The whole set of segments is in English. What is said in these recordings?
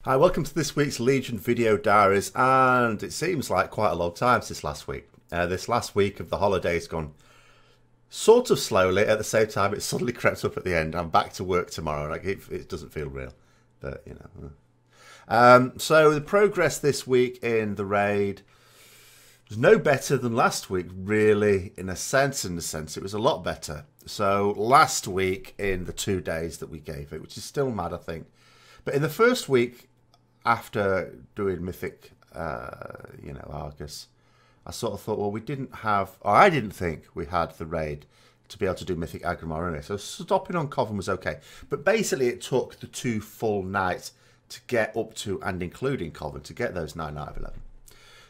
Hi, welcome to this week's Legion video diaries, and it seems like quite a long time since last week. This last week of the holidays gone sort of slowly. At the same time, it suddenly crept up at the end. I'm back to work tomorrow. Like it doesn't feel real, but you know. So the progress this week in the raid was no better than last week, really. In a sense, it was a lot better. So last week, in the 2 days that we gave it, which is still mad, I think. But in the first week, after doing Mythic, Argus, I sort of thought, well, we didn't have, or I didn't think we had the raid to be able to do Mythic Agrimar anyway. So stopping on Coven was okay. But basically, it took the 2 full nights to get up to and including Coven to get those 9 out of 11.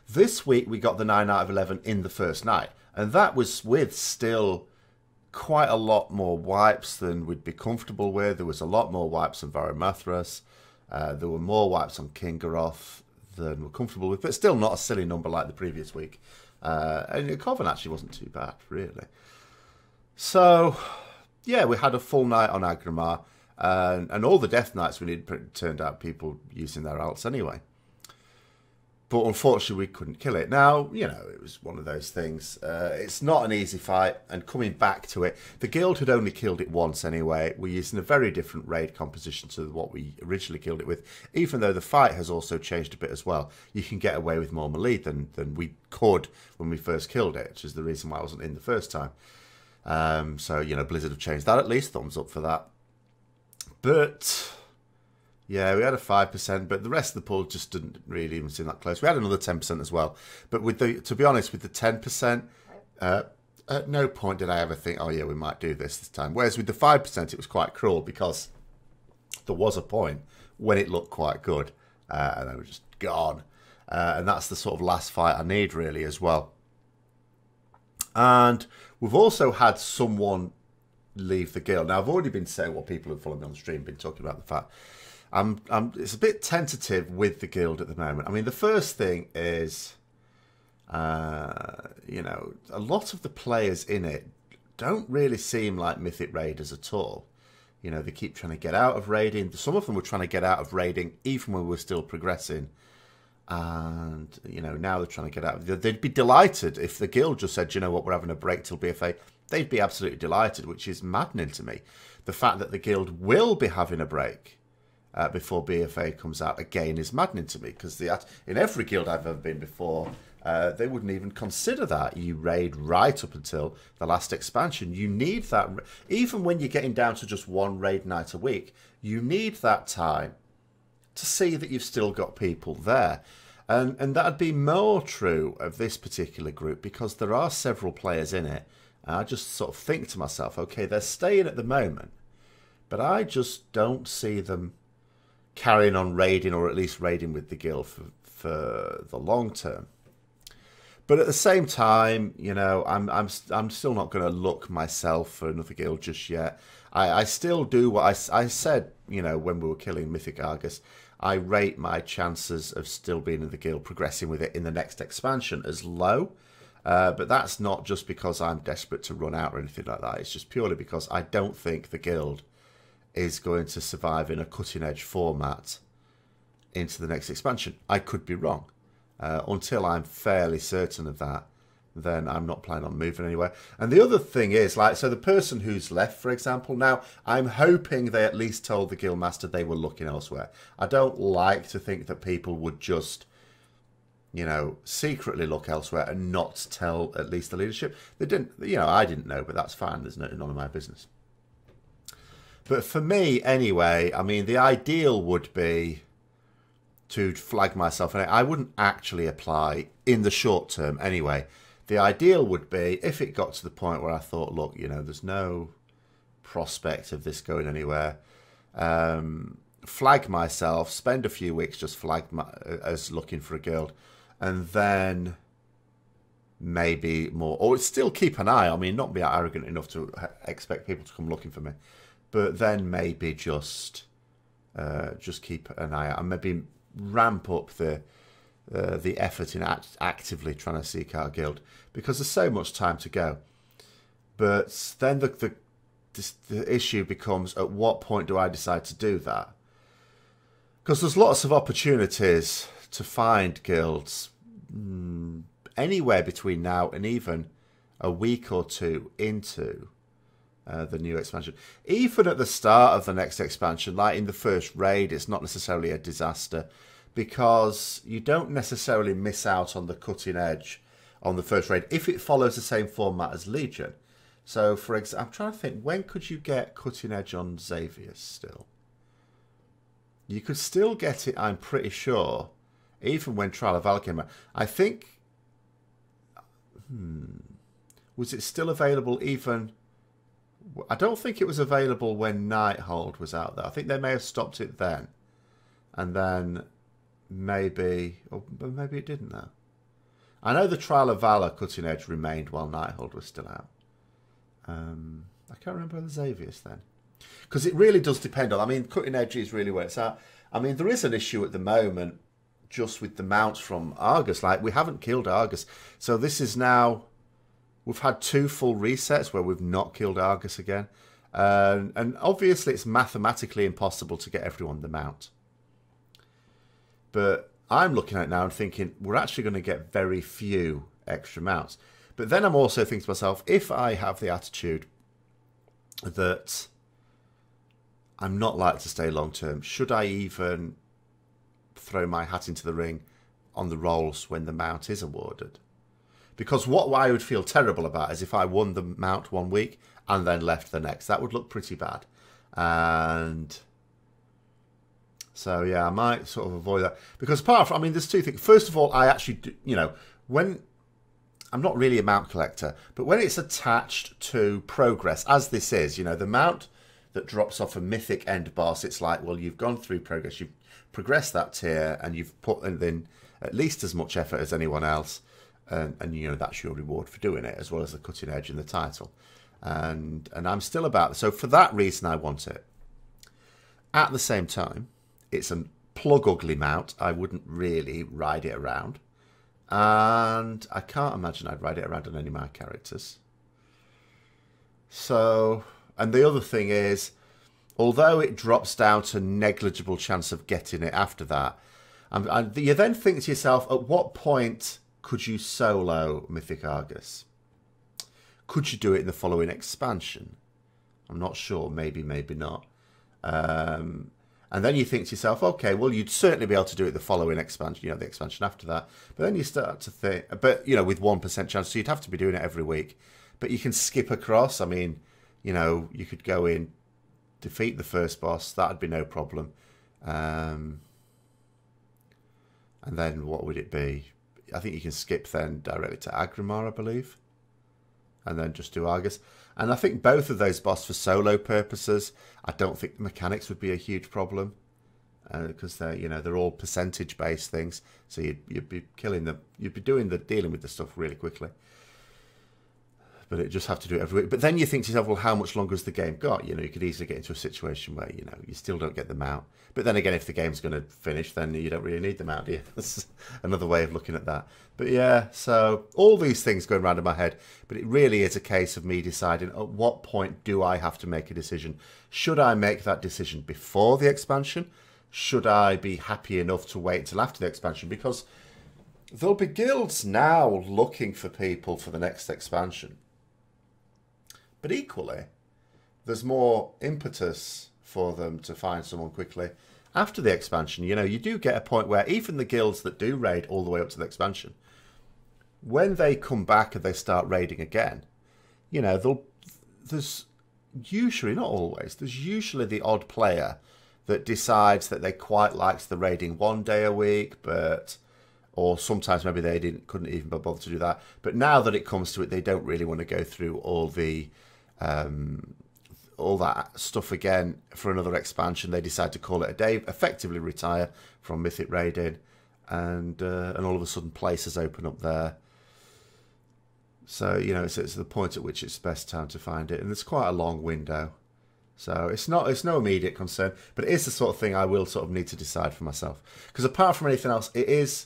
This week, we got the 9 out of 11 in the first night. And that was with still quite a lot more wipes than we'd be comfortable with. There was a lot more wipes on Varamathras. There were more wipes on Kingaroth than we're comfortable with, but still not a silly number like the previous week. And Coven actually wasn't too bad, really. So, yeah, we had a full night on Agrimar, and all the Death Knights we needed turned out people using their alts anyway. But unfortunately, we couldn't kill it. Now, you know, it was one of those things. It's not an easy fight, and coming back to it, the guild had only killed it once anyway. We're using a very different raid composition to what we originally killed it with, even though the fight has also changed a bit as well. You can get away with more melee than we could when we first killed it, which is the reason why I wasn't in the first time. So, you know, Blizzard have changed that at least. Thumbs up for that. But yeah, we had a 5%, but the rest of the pool just didn't really even seem that close. We had another 10% as well. But with the, to be honest, with the 10%, at no point did I ever think, oh yeah, we might do this time. Whereas with the 5%, it was quite cruel because there was a point when it looked quite good, and they were just gone. And that's the sort of last fight I need, really, as well. And we've also had someone leave the guild. Now, I've already been saying what people who follow me on stream been talking about the fact it's a bit tentative with the guild at the moment. I mean, the first thing is, you know, a lot of the players in it don't really seem like Mythic Raiders at all. You know, they keep trying to get out of raiding. Some of them were trying to get out of raiding even when we were still progressing. And, you know, now they're trying to get out. They'd be delighted if the guild just said, you know what, we're having a break till BFA. They'd be absolutely delighted, which is maddening to me. The fact that the guild will be having a break before BFA comes out again is maddening to me, because in every guild I've ever been before, they wouldn't even consider that. You raid right up until the last expansion. You need that, even when you're getting down to just 1 raid night a week, you need that time to see that you've still got people there. And that'd be more true of this particular group, because there are several players in it. And I just sort of think to myself, okay, they're staying at the moment, but I just don't see them carrying on raiding, or at least raiding with the guild for the long term. But at the same time, you know, I'm still not going to look myself for another guild just yet. I still do what I said, you know, when we were killing Mythic Argus. I rate my chances of still being in the guild, progressing with it in the next expansion, as low. But that's not just because I'm desperate to run out or anything like that. It's just purely because I don't think the guild is going to survive in a cutting-edge format into the next expansion. I could be wrong. Until I'm fairly certain of that, then I'm not planning on moving anywhere. And the other thing is, like, so the person who's left, for example, now, I'm hoping they at least told the guildmaster they were looking elsewhere. I don't like to think that people would just, you know, secretly look elsewhere and not tell at least the leadership. They didn't, you know, I didn't know, but that's fine. There's none of my business. But for me, anyway, I mean, the ideal would be to flag myself. And I wouldn't actually apply in the short term anyway. The ideal would be if it got to the point where I thought, look, you know, there's no prospect of this going anywhere. Flag myself, spend a few weeks just as looking for a guild. And then maybe more, or still keep an eye. I mean, not be arrogant enough to expect people to come looking for me. But then maybe just keep an eye out and maybe ramp up the effort in actively trying to seek our guild, because there's so much time to go. But then the issue becomes, at what point do I decide to do that? Because there's lots of opportunities to find guilds anywhere between now and even a week or two into the new expansion. Even at the start of the next expansion, like in the first raid, it's not necessarily a disaster because you don't necessarily miss out on the cutting edge on the first raid if it follows the same format as Legion. So, for example, I'm trying to think, when could you get cutting edge on Xavier still? You could still get it, I'm pretty sure, even when Trial of Valor came out. I think, was it still available even... I don't think it was available when Nighthold was out there. I think they may have stopped it then. And then maybe... Or maybe it didn't though. I know the Trial of Valor cutting edge remained while Nighthold was still out. I can't remember the Xavier's then. Because it really does depend on... I mean, cutting edge is really where it's at. I mean, there is an issue at the moment just with the mounts from Argus. Like, we haven't killed Argus. So this is now... We've had 2 full resets where we've not killed Argus again. And obviously it's mathematically impossible to get everyone the mount. But I'm looking at it now and thinking, we're actually going to get very few extra mounts. But then I'm also thinking to myself, if I have the attitude that I'm not likely to stay long term, should I even throw my hat into the ring on the rolls when the mount is awarded? Because what I would feel terrible about is if I won the mount 1 week and then left the next. That would look pretty bad. And so, yeah, I might sort of avoid that. Because apart from, I mean, there's 2 things. First of all, I actually do, you know, when... I'm not really a mount collector, but when it's attached to progress, as this is, you know, the mount that drops off a mythic end boss, it's like, well, you've gone through progress, you've progressed that tier, and you've put in at least as much effort as anyone else. And you know, that's your reward for doing it, as well as the cutting edge in the title. And I'm still about... So for that reason, I want it. At the same time, it's a plug ugly mount. I wouldn't really ride it around. And I can't imagine I'd ride it around on any of my characters. So... And the other thing is, although it drops down to negligible chance of getting it after that, you then think to yourself, at what point... could you solo Mythic Argus? Could you do it in the following expansion? I'm not sure. Maybe, maybe not. And then you think to yourself, okay, well, you'd certainly be able to do it the following expansion, you know, the expansion after that. But then you start to think, but, you know, with 1% chance, so you'd have to be doing it every week. But you can skip across. I mean, you know, you could go in, defeat the first boss. That'd be no problem. And then what would it be? I think you can skip then directly to Agrimar, I believe. And then just do Argus. And I think both of those bosses for solo purposes, I don't think the mechanics would be a huge problem. Because they're, you know, they're all percentage based things. So you'd be killing them, you'd be dealing with the stuff really quickly. But it just have to do it every week. But then you think to yourself, well, how much longer has the game got? You know, you could easily get into a situation where, you know, you still don't get them out. But then again, if the game's going to finish, then you don't really need them out, do you? That's another way of looking at that. But yeah, so all these things going around in my head. But it really is a case of me deciding at what point do I have to make a decision? Should I make that decision before the expansion? Should I be happy enough to wait until after the expansion? Because there'll be guilds now looking for people for the next expansion. But equally, there's more impetus for them to find someone quickly after the expansion. You know, you do get a point where even the guilds that do raid all the way up to the expansion, when they come back and they start raiding again, you know, there's usually, not always, there's usually the odd player that decides that they quite likes the raiding 1 day a week, but... or sometimes maybe they couldn't even be bothered to do that. But now that it comes to it, they don't really want to go through all that stuff again for another expansion. They decide to call it a day, effectively retire from Mythic raiding, and all of a sudden places open up there. So, you know, it's the point at which it's best time to find it, and it's quite a long window. So it's no immediate concern, but it is the sort of thing I will sort of need to decide for myself. Because apart from anything else, it is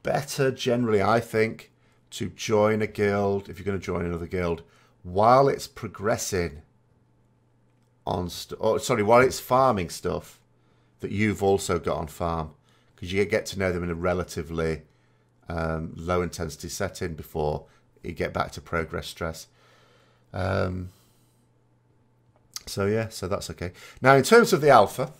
better generally, I think, to join a guild, if you're going to join another guild, while it's progressing on while it's farming stuff, that you've also got on farm, because you get to know them in a relatively low intensity setting before you get back to progress stress. So yeah, so that's okay. Now in terms of the alpha,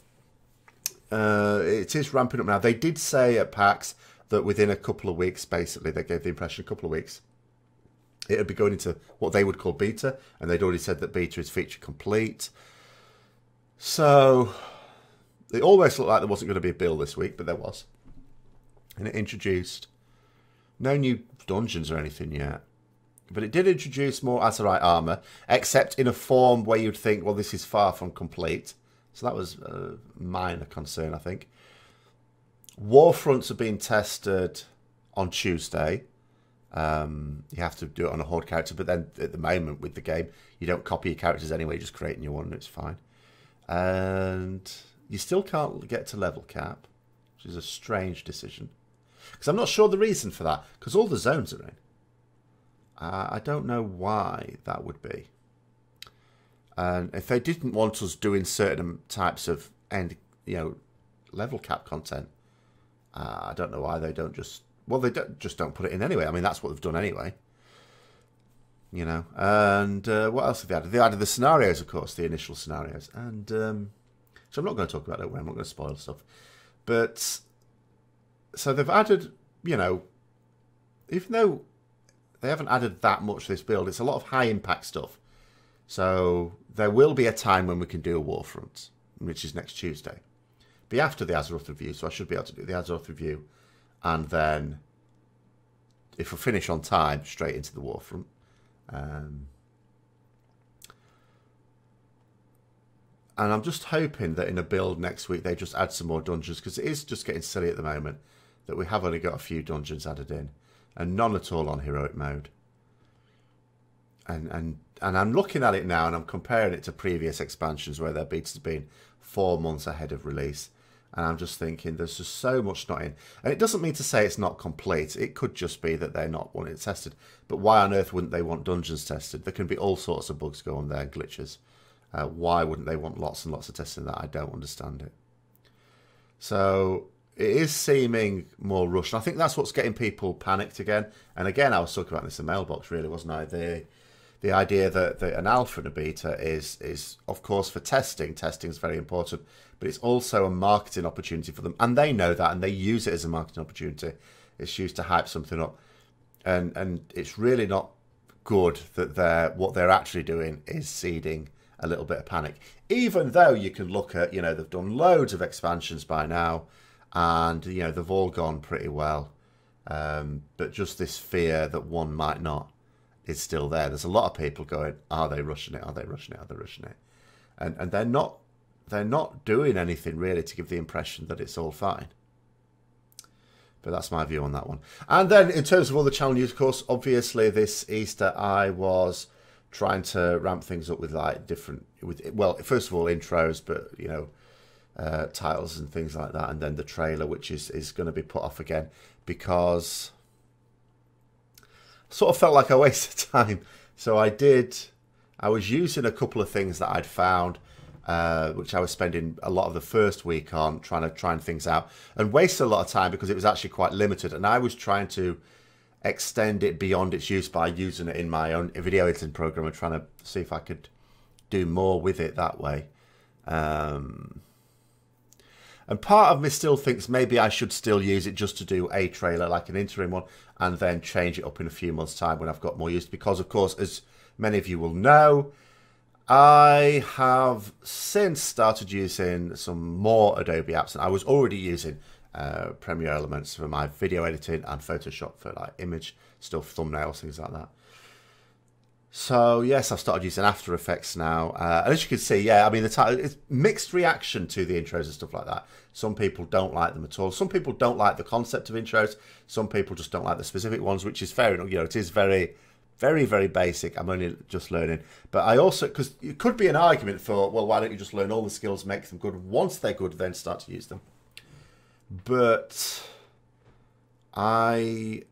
it is ramping up now. They did say at PAX that within a couple of weeks, basically, they gave the impression a couple of weeks, it would be going into what they would call beta, and they'd already said that beta is feature complete. So it almost looked like there wasn't going to be a build this week, but there was. And it introduced no new dungeons or anything yet. But it did introduce more Azerite armor, except in a form where you'd think, well, this is far from complete. So that was a minor concern, I think. Warfronts are being tested on Tuesday. You have to do it on a horde character, but then at the moment with the game, you don't copy your characters anyway, you just create a new one and it's fine. And you still can't get to level cap, which is a strange decision. Because I'm not sure the reason for that, because all the zones are in. I don't know why that would be. And if they didn't want us doing certain types of level cap content, I don't know why they don't just... Well, they just don't put it in anyway. I mean, that's what they've done anyway. You know. And what else have they added? They added the scenarios, of course, the initial scenarios. And so I'm not going to talk about it. I'm not going to spoil stuff. But so they've added, you know, even though they haven't added that much to this build, it's a lot of high impact stuff. So there will be a time when we can do a Warfront, which is next Tuesday. Be after the Azeroth review, so I should be able to do the Azeroth review. And then, if we finish on time, straight into the Warfront. And I'm just hoping that in a build next week, they just add some more dungeons, because it is just getting silly at the moment that we have only got a few dungeons added in. And none at all on heroic mode. And I'm looking at it now and I'm comparing it to previous expansions where their betas have been 4 months ahead of release. And I'm just thinking there's just so much not in. And it doesn't mean to say it's not complete. It could just be that they're not wanting it tested. But why on earth wouldn't they want dungeons tested? There can be all sorts of bugs going there, glitches. Why wouldn't they want lots and lots of testing that? I don't understand it. So it is seeming more rushed. And I think that's what's getting people panicked again. And again, I was talking about this in the mailbox, really, wasn't I? The idea that an alpha and a beta is of course, for testing. Testing is very important. But it's also a marketing opportunity for them. And they know that, and they use it as a marketing opportunity. It's used to hype something up. And it's really not good that what they're actually doing is seeding a little bit of panic. Even though you can look at, you know, they've done loads of expansions by now. And, you know, they've all gone pretty well. But just this fear that one might not is still there. There's a lot of people going, are they rushing it? Are they rushing it? Are they rushing it? And they're not doing anything really to give the impression that it's all fine. But that's my view on that one. And then in terms of all the channel news, of course, obviously this Easter I was trying to ramp things up with like different, well, first of all intros, but you know, titles and things like that, and then the trailer, which is going to be put off again because I sort of felt like I wasted time. So I was using a couple of things that I'd found, which I was spending a lot of the first week on trying things out, and wasted a lot of time because it was actually quite limited, and I was trying to extend it beyond its use by using it in my own video editing program and trying to see if I could do more with it that way. And part of me still thinks maybe I should still use it just to do a trailer, like an interim one, and then change it up in a few months' time when I've got more use. Because, of course, as many of you will know, I have since started using some more Adobe apps. And I was already using Premiere Elements for my video editing and Photoshop for like image stuff, thumbnails, things like that. So, yes, I've started using After Effects now. And as you can see, yeah, I mean, it's mixed reaction to the intros and stuff like that. Some people don't like them at all. Some people don't like the concept of intros. Some people just don't like the specific ones, which is fair enough. You know, it is very, very, very basic. I'm only just learning. But I also, because it could be an argument for, well, why don't you just learn all the skills, make them good. Once they're good, then start to use them. But I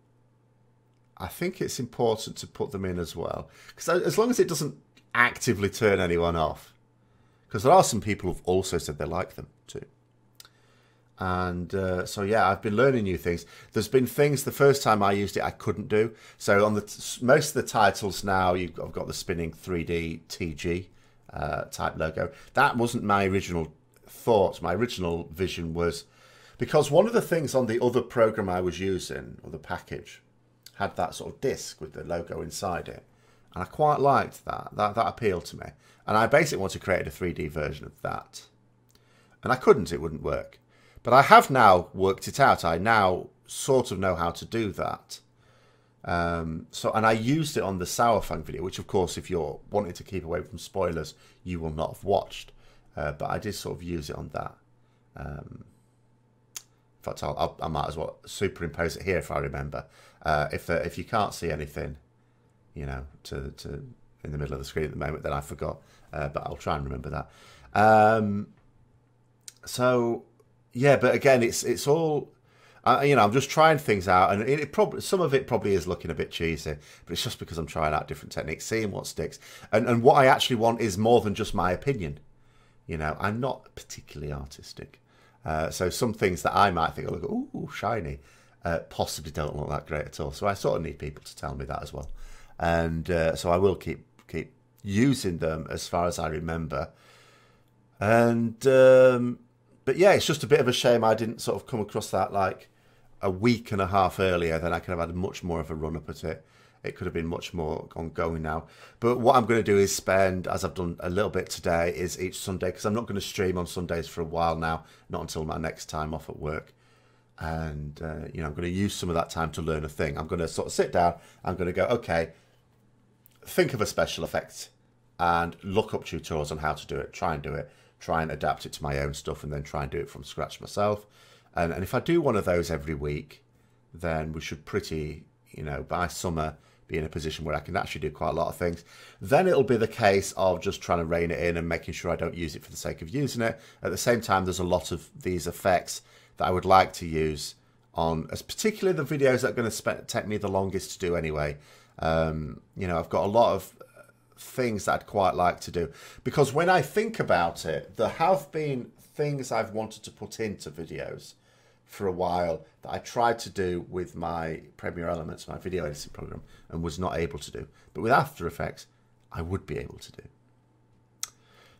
think it's important to put them in as well. Because as long as it doesn't actively turn anyone off. Because there are some people who've also said they like them too. And so yeah, I've been learning new things. There's been things the first time I used it I couldn't do. So on most of the titles now, I've got the spinning 3D TG type logo. That wasn't my original thought. My original vision was, because one of the things on the other program I was using, or the package, had that sort of disc with the logo inside it. And I quite liked that. That appealed to me. And I basically wanted to create a 3D version of that. And I couldn't, it wouldn't work. But I have now worked it out. I now sort of know how to do that. And I used it on the Sourfang video, which of course, if you're wanting to keep away from spoilers, you will not have watched. But I did sort of use it on that. In fact, I might as well superimpose it here if I remember. If you can't see anything, you know, to in the middle of the screen at the moment, then I forgot. But I'll try and remember that. So yeah, but again, it's all, you know, I'm just trying things out, and it probably, some of it probably is looking a bit cheesy, but it's just because I'm trying out different techniques, seeing what sticks, and what I actually want is more than just my opinion. You know, I'm not particularly artistic, so some things that I might think, oh, look, ooh, shiny, possibly don't look that great at all. So I sort of need people to tell me that as well, and so I will keep using them as far as I remember, and. But yeah, it's just a bit of a shame I didn't sort of come across that like a week and a half earlier. Then I could have had much more of a run up at it. It could have been much more ongoing now. But what I'm going to do is spend, as I've done a little bit today, is each Sunday, because I'm not going to stream on Sundays for a while now, not until my next time off at work. And, you know, I'm going to use some of that time to learn a thing. I'm going to sort of sit down. I'm going to go, okay, think of a special effect and look up tutorials on how to do it. Try and do it. Try and adapt it to my own stuff, and then try and do it from scratch myself. And if I do one of those every week, then we should pretty, you know, by summer be in a position where I can actually do quite a lot of things. Then it'll be the case of just trying to rein it in and making sure I don't use it for the sake of using it. At the same time, there's a lot of these effects that I would like to use on, as particularly the videos that are going to take me the longest to do anyway. You know, I've got a lot of things that I'd quite like to do, because when I think about it, there have been things I've wanted to put into videos for a while that I tried to do with my Premiere Elements, my video editing program, and was not able to do. But with After Effects, I would be able to do.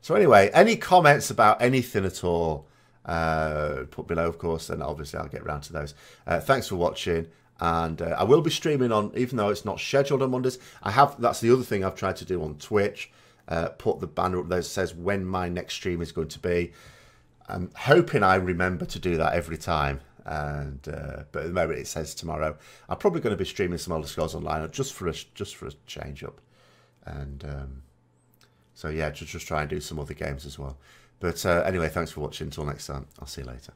So anyway, any comments about anything at all, put below, of course, and obviously I'll get around to those. Thanks for watching. And I will be streaming on, even though it's not scheduled on Mondays. That's the other thing I've tried to do on Twitch. Put the banner up there that says when my next stream is going to be. I'm hoping I remember to do that every time. And but at the moment it says tomorrow. I'm probably going to be streaming some Elder Scrolls Online just for a change up. And so yeah, just try and do some other games as well. But anyway, thanks for watching. Until next time, I'll see you later.